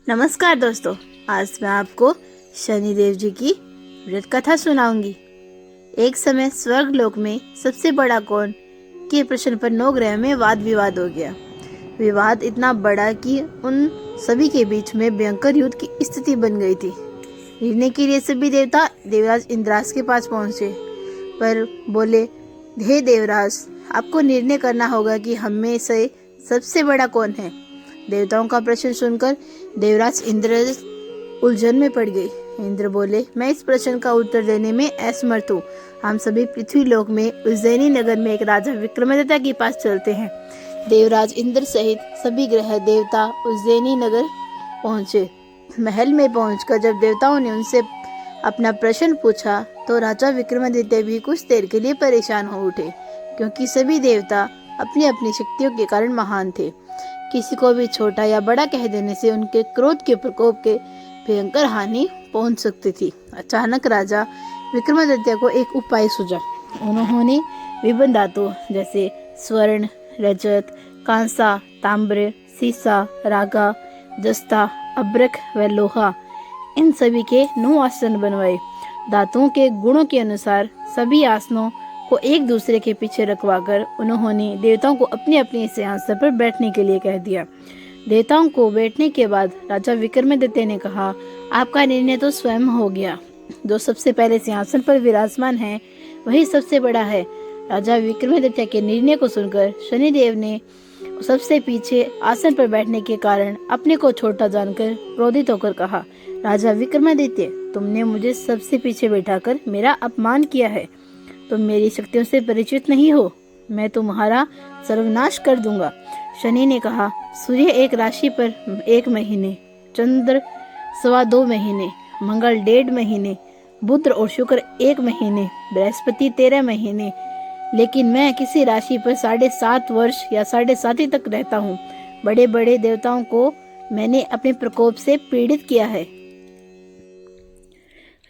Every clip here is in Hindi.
नमस्कार दोस्तों, आज मैं आपको शनिदेव जी की व्रत कथा सुनाऊंगी। एक समय स्वर्ग लोक में सबसे बड़ा कौन के प्रश्न पर नौ ग्रह में वाद विवाद हो गया। विवाद इतना बड़ा कि उन सभी के बीच में भयंकर युद्ध की स्थिति बन गई थी। निर्णय के लिए सभी देवता देवराज इंद्रास के पास पहुंचे, पर बोले, हे देवराज, आपको निर्णय करना होगा कि हम में से सबसे बड़ा कौन है। देवताओं का प्रश्न सुनकर देवराज इंद्र उलझन में पड़ गए। इंद्र बोले, मैं इस प्रश्न का उत्तर देने में असमर्थ हूँ। हम सभी पृथ्वी लोक में उज्जैनी नगर में एक राजा विक्रमादित्य के पास चलते हैं। देवराज इंद्र सहित सभी ग्रह देवता उज्जैनी नगर पहुंचे। महल में पहुंचकर जब देवताओं ने उनसे अपना प्रश्न पूछा तो राजा विक्रमादित्य भी कुछ देर के लिए परेशान हो उठे, क्योंकि सभी देवता अपनी अपनी शक्तियों के कारण महान थे। किसी को भी छोटा या बड़ा कह देने से उनके क्रोध के प्रकोप के भयंकर हानि पहुंच सकती थी। अचानक राजा विक्रमादित्य को एक उपाय सूझा। उन्होंने विभिन्न धातु जैसे स्वर्ण, रजत, कांसा, ताम्र, सीसा, रागा, जस्ता, अब्रक व लोहा, इन सभी के 9 आसन बनवाए। धातुओं के गुणों के अनुसार सभी आसनों को एक दूसरे के पीछे रखवाकर उन्होंने देवताओं को अपने अपने सिंहासन पर बैठने के लिए कह दिया। देवताओं को बैठने के बाद राजा विक्रमादित्य ने कहा, आपका निर्णय तो स्वयं हो गया। जो सबसे पहले सिंहासन पर विराजमान है वही सबसे बड़ा है। राजा विक्रमादित्य के निर्णय को सुनकर शनिदेव ने सबसे पीछे आसन पर बैठने के कारण अपने को छोटा जानकर क्रोधित होकर कहा, राजा विक्रमादित्य, तुमने मुझे सबसे पीछे बैठाकर मेरा अपमान किया है। तुम मेरी शक्तियों से परिचित नहीं हो। मैं तुम्हारा सर्वनाश कर दूंगा। शनि ने कहा, सूर्य एक राशि पर 1 महीने, चंद्र 2.25 महीने, मंगल 1.5 महीने, बुध और शुक्र 1 महीने, बृहस्पति 13 महीने, लेकिन मैं किसी राशि पर 7.5 वर्ष या 7.5 तक रहता हूँ। बड़े बड़े देवताओं को मैंने अपने प्रकोप से पीड़ित किया है।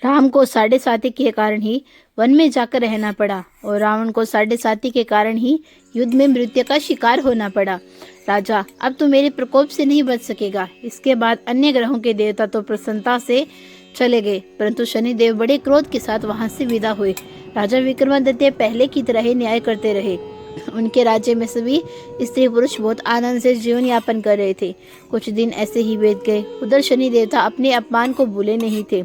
राम को 7.5 के कारण ही वन में जाकर रहना पड़ा और रावण को 7.5 के कारण ही युद्ध में मृत्यु का शिकार होना पड़ा। राजा, अब तो मेरे प्रकोप से नहीं बच सकेगा। इसके बाद अन्य ग्रहों के देवता तो प्रसन्नता से चले गए, परंतु शनिदेव बड़े क्रोध के साथ वहां से विदा हुए। राजा विक्रमादित्य पहले की तरह ही न्याय करते रहे। उनके राज्य में सभी स्त्री पुरुष बहुत आनंद से जीवन यापन कर रहे थे। कुछ दिन ऐसे ही बीत गए। उधर शनि देवता अपने अपमान को भूले नहीं थे।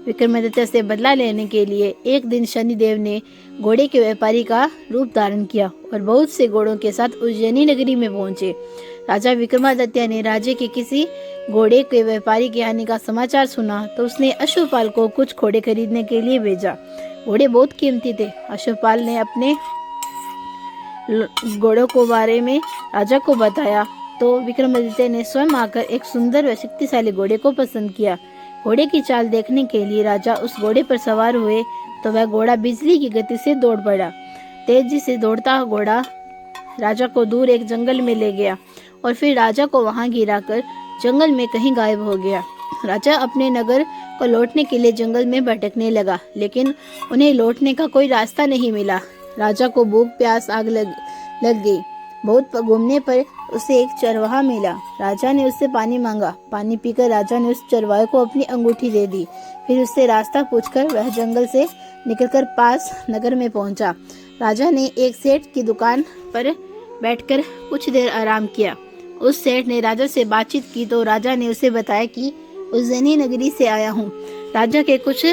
विक्रमादित्य से बदला लेने के लिए एक दिन शनिदेव ने घोड़े के व्यापारी का रूप धारण किया और बहुत से घोड़ों के साथ उज्जैनी नगरी में पहुंचे। राजा विक्रमादित्य ने राज्य के किसी घोड़े के व्यापारी के आने का समाचार सुना तो उसने अश्वपाल को कुछ घोड़े खरीदने के लिए भेजा। घोड़े बहुत कीमती थे। अश्वपाल ने अपने घोड़ों को बारे में राजा को बताया तो विक्रमादित्य ने स्वयं आकर एक सुंदर व शक्तिशाली घोड़े को पसंद किया। घोड़े की चाल देखने के लिए राजा उस घोड़े पर सवार हुए तो वह घोड़ा बिजली की गति से दौड़ पड़ा। तेजी से दौड़ता घोड़ा राजा को दूर एक जंगल में ले गया और फिर राजा को वहां गिराकर जंगल में कहीं गायब हो गया। राजा अपने नगर को लौटने के लिए जंगल में भटकने लगा, लेकिन उन्हें लौटने का कोई रास्ता नहीं मिला। राजा को भूख प्यास आग लग गई। बहुत घूमने पर उसे एक चरवाहा मिला। राजा ने उससे पानी मांगा। पानी पीकर राजा ने उस चरवाहे को अपनी अंगूठी दे दी। फिर उससे रास्ता पूछकर वह जंगल से निकलकर पास नगर में पहुंचा। राजा ने एक सेठ की दुकान पर बैठकर कुछ देर आराम किया। उस सेठ ने राजा से बातचीत की तो राजा ने उसे बताया कि उज्जैनी नगरी से आया हूँ। राजा के कुछ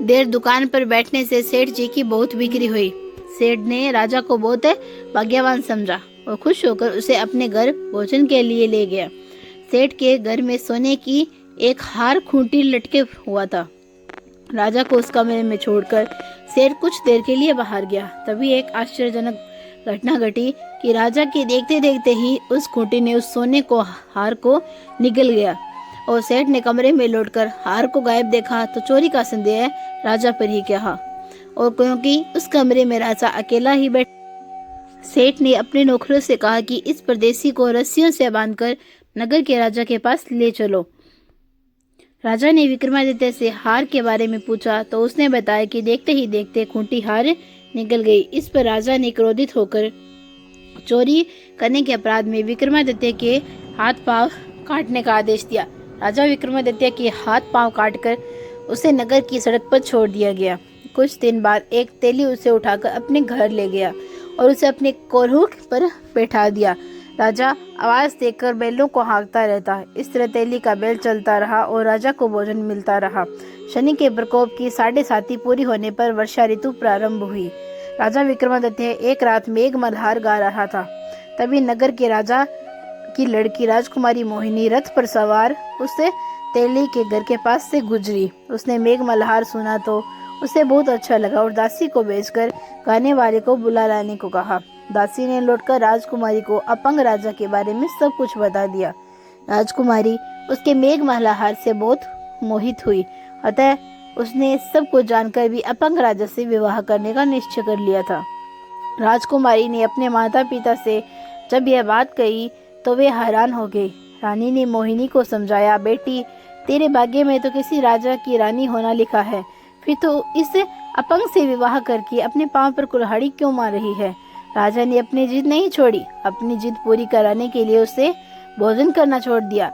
देर दुकान पर बैठने से सेठ जी की बहुत बिक्री हुई। सेठ ने राजा को बहुत भाग्यवान समझा और खुश होकर उसे अपने घर भोजन के लिए ले गया। सेठ के घर में सोने की एक हार खूंटी लटके हुआ था। राजा को उस कमरे में छोड़कर सेठ कुछ देर के लिए बाहर गया। तभी एक आश्चर्यजनक घटना घटी कि राजा के देखते देखते ही उस खूंटी ने उस सोने को हार को निगल गया और सेठ ने कमरे में लौटकर हार को गायब देखा तो चोरी का संदेह राजा पर ही किया। और क्योंकि उस कमरे में राजा अकेला ही बैठ, सेठ ने अपने नौकरों से कहा कि इस परदेसी को रस्सियों से बांधकर नगर के राजा के पास ले चलो। राजा ने विक्रमादित्य से हार के बारे में पूछा तो उसने बताया कि देखते ही देखते खूंटी हार निकल गई। इस पर राजा ने क्रोधित होकर चोरी करने के अपराध में विक्रमादित्य के हाथ पांव काटने का आदेश दिया। राजा विक्रमादित्य के हाथ पांव काटकर उसे नगर की सड़क पर छोड़ दिया गया। कुछ दिन बाद एक तेली उसे उठाकर अपने घर ले गया और उसे अपने कोल्हू पर बैठा दिया। राजा आवाज देकर बैलों को हाँकता रहता। इस तरह तेली का बैल चलता रहा और राजा को भोजन मिलता रहा। शनि के प्रकोप की 7.5 पूरी होने पर वर्षा ऋतु प्रारंभ हुई। राजा विक्रमादित्य एक रात मेघ मल्हार गा रहा था। तभी नगर के राजा की लड़की राजकुमारी मोहिनी रथ पर सवार उससे तेली के घर के पास से गुजरी। उसने मेघ मल्हार सुना तो उसे बहुत अच्छा लगा और दासी को भेजकर गाने वाले को बुला लाने को कहा। दासी ने लौटकर राजकुमारी को अपंग राजा के बारे में सब कुछ बता दिया। राजकुमारी उसके मेघ मल्हार से बहुत मोहित हुई, अतः उसने सब कुछ जानकर भी अपंग राजा से विवाह करने का निश्चय कर लिया था। राजकुमारी ने अपने माता पिता से जब यह बात कही तो वे हैरान हो गए। रानी ने मोहिनी को समझाया, बेटी, तेरे भाग्य में तो किसी राजा की रानी होना लिखा है, फिर तो इस अपंग से विवाह करके अपने पांव पर कुल्हाड़ी क्यों मार रही है। राजा ने अपनी जिद नहीं छोड़ी। अपनी जिद पूरी कराने के लिए उसे भोजन करना छोड़ दिया,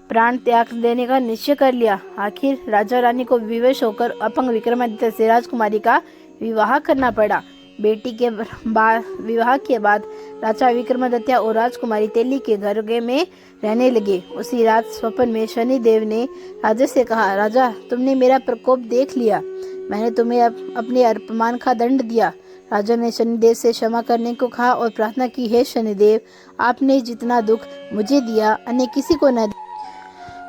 प्राण त्याग देने का निश्चय कर लिया। आखिर राजा रानी को विवश होकर अपंग विक्रमादित्य से राजकुमारी का विवाह करना पड़ा। बेटी के विवाह के बाद राजा विक्रमादित्य और राजकुमारी तेली के घर में रहने लगे। उसी रात स्वप्न में शनिदेव ने राजा से कहा, राजा, तुमने मेरा प्रकोप देख लिया, मैंने तुम्हें अपने अपमान का दंड दिया। राजा ने शनिदेव से क्षमा करने को कहा और प्रार्थना की, हे शनिदेव, आपने जितना दुख मुझे दिया अन्य किसी को न दिया।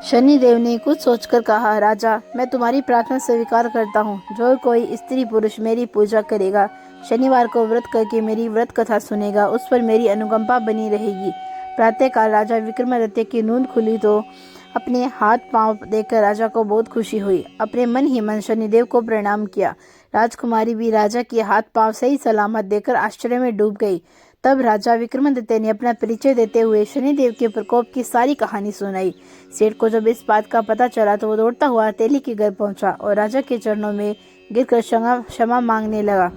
शनिदेव ने कुछ सोचकर कहा, राजा, मैं तुम्हारी प्रार्थना स्वीकार करता हूँ। जो कोई स्त्री पुरुष मेरी पूजा करेगा, शनिवार को व्रत करके मेरी व्रत कथा सुनेगा, उस पर मेरी अनुकंपा बनी रहेगी। प्रातःकाल राजा विक्रमादित्य की नींद खुली तो अपने हाथ पांव देखकर राजा को बहुत खुशी हुई। अपने मन ही मन शनिदेव को प्रणाम किया। राजकुमारी भी राजा के हाथ पांव सही सलामत देखकर आश्चर्य में डूब गई। तब राजा विक्रमादित्य ने अपना परिचय देते हुए शनिदेव के प्रकोप की सारी कहानी सुनाई। सेठ को जब इस बात का पता चला तो वो दौड़ता हुआ तेली के घर पहुंचा और राजा के चरणों में गिरकर क्षमा मांगने लगा।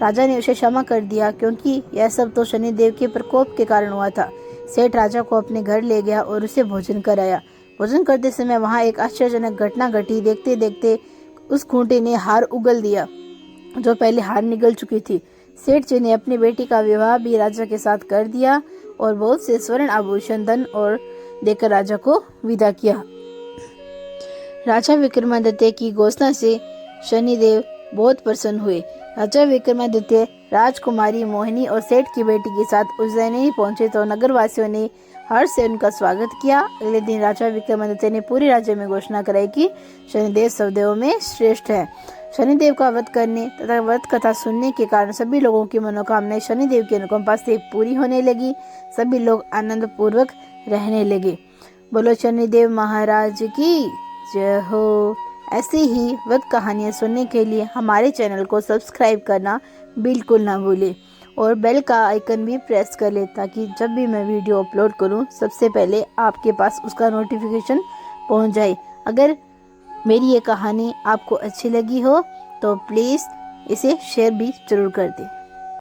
राजा ने उसे क्षमा कर दिया, क्योंकि यह सब तो शनिदेव के प्रकोप के कारण हुआ था। सेठ राजा को अपने घर ले गया और उसे भोजन कराया। भोजन करते समय वहां एक आश्चर्यजनक घटना घटी। देखते देखते उस खूंटी ने हार उगल दिया, जो पहले हार निगल चुकी थी। सेठ जी ने अपनी बेटी का विवाह भी राजा के साथ कर दिया और बहुत से स्वर्ण आभूषण, धन और देकर राजा को विदा किया। राजा विक्रमादित्य की घोषणा से शनिदेव बहुत प्रसन्न हुए। राजा विक्रमादित्य राजकुमारी मोहिनी और सेठ की बेटी के साथ उज्जैन पहुंचे तो नगरवासियों ने हर्ष से उनका स्वागत किया। अगले दिन राजा विक्रमादित्य ने पूरे राज्य में घोषणा कराई कि शनिदेव सब देवों में श्रेष्ठ है। शनिदेव का वध करने तथा व्रत कथा सुनने के कारण सभी लोगों की मनोकामनाएं शनिदेव की अनुकंपा से पूरी होने लगी। सभी लोग आनंद पूर्वक रहने लगे। बोलो शनिदेव महाराज की जय हो। ऐसी ही व्रत कहानियाँ सुनने के लिए हमारे चैनल को सब्सक्राइब करना बिल्कुल ना भूलें और बेल का आइकन भी प्रेस कर ले, ताकि जब भी मैं वीडियो अपलोड करूं सबसे पहले आपके पास उसका नोटिफिकेशन पहुंच जाए। अगर मेरी ये कहानी आपको अच्छी लगी हो तो प्लीज़ इसे शेयर भी जरूर कर दें।